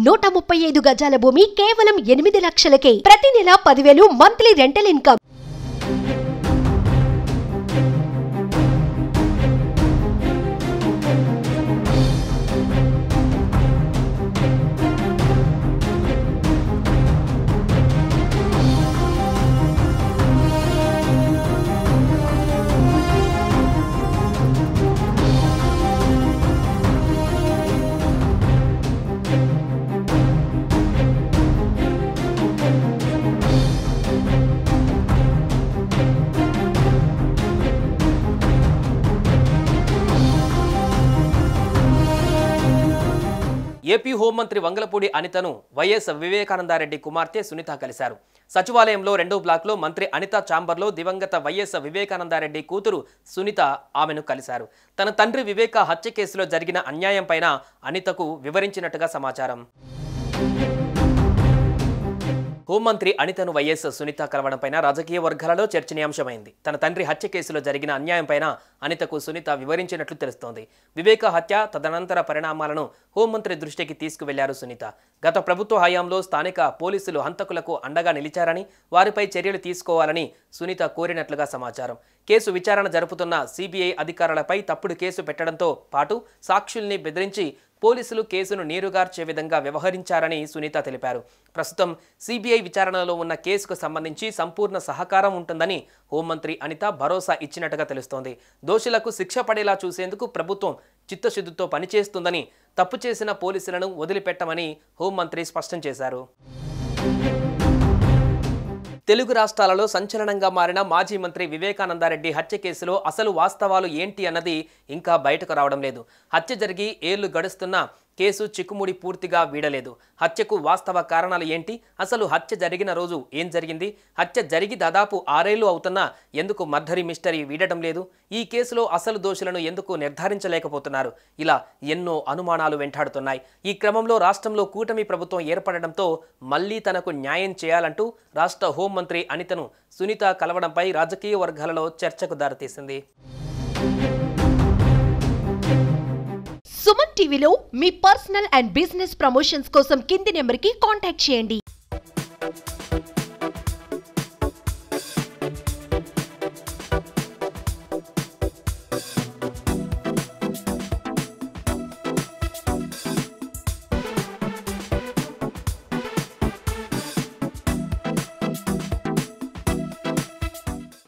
135 గజాల భూమి కేవలం 8 లక్షలకే. ప్రతి నెల 10,000 మంత్లీ రెంటల్ ఇన్కమ్. ఏపీ హోంమంత్రి వంగలపూడి అనితను వైఎస్ వివేకానందరెడ్డి కుమార్తె సునీత కలిశారు. సచివాలయంలో 2వ బ్లాక్లో మంత్రి అనిత ఛాంబర్లో దివంగత వైఎస్ వివేకానందరెడ్డి కూతురు సునీత ఆమెను కలిశారు. తన తండ్రి వివేక హత్య కేసులో జరిగిన అన్యాయంపైన అనితకు వివరించినట్టుగా సమాచారం. హోంమంత్రి అనితను వైఎస్ సునీత కలవడంపైన రాజకీయ వర్గాలలో చర్చనీయాంశమైంది. తన తండ్రి హత్య కేసులో జరిగిన అన్యాయంపైన అనితకు సునీత వివరించినట్లు తెలుస్తోంది. వివేక హత్య తదనంతర పరిణామాలను హోంమంత్రి దృష్టికి తీసుకువెళ్లారు సునీత. గత ప్రభుత్వ హయాంలో స్థానిక పోలీసులు హంతకులకు అండగా నిలిచారని, వారిపై చర్యలు తీసుకోవాలని సునీత కోరినట్లుగా సమాచారం. కేసు విచారణ జరుపుతున్న సిబిఐ అధికారులపై తప్పుడు కేసు పెట్టడంతో పాటు సాక్షుల్ని బెదిరించి పోలీసులు కేసును నీరుగార్చే విధంగా వ్యవహరించారని సునీత తెలిపారు. ప్రస్తుతం సిబిఐ విచారణలో ఉన్న కేసుకు సంబంధించి సంపూర్ణ సహకారం ఉంటుందని హోంమంత్రి అనిత భరోసా ఇచ్చినట్టుగా తెలుస్తోంది. దోషులకు శిక్ష పడేలా చూసేందుకు ప్రభుత్వం చిత్తశుద్ధితో పనిచేస్తుందని, తప్పు చేసిన పోలీసులను వదిలిపెట్టమని హోంమంత్రి స్పష్టం చేశారు. తెలుగు రాష్ట్రాలలో సంచలనంగా మారిన మాజీ మంత్రి వివేకానందరెడ్డి హత్య కేసులో అసలు వాస్తవాలు ఏంటి అన్నది ఇంకా బయటకు రావడం లేదు. హత్య జరిగి ఏళ్లు గడుస్తున్నా కేసు చిక్కుముడి పూర్తిగా వీడలేదు. హత్యకు వాస్తవ కారణాలు ఏంటి, అసలు హత్య జరిగిన రోజు ఏం జరిగింది, హత్య జరిగి దాదాపు 6 ఏళ్లు అవుతున్నా ఎందుకు మర్డరీ మిస్టరీ వీడటం లేదు, ఈ కేసులో అసలు దోషులను ఎందుకు నిర్ధారించలేకపోతున్నారు, ఇలా ఎన్నో అనుమానాలు వెంటాడుతున్నాయి. ఈ క్రమంలో రాష్ట్రంలో కూటమి ప్రభుత్వం ఏర్పడడంతో మళ్లీ తనకు న్యాయం చేయాలంటూ రాష్ట్ర హోంమంత్రి అనితను సునీత కలవడంపై రాజకీయ వర్గాలలో చర్చకు దారితీసింది. సుమన్ టీవీలో మీ పర్సనల్ అండ్ బిజినెస్ ప్రమోషన్స్ కోసం కింది నెంబర్కి కాంటాక్ట్ చేయండి.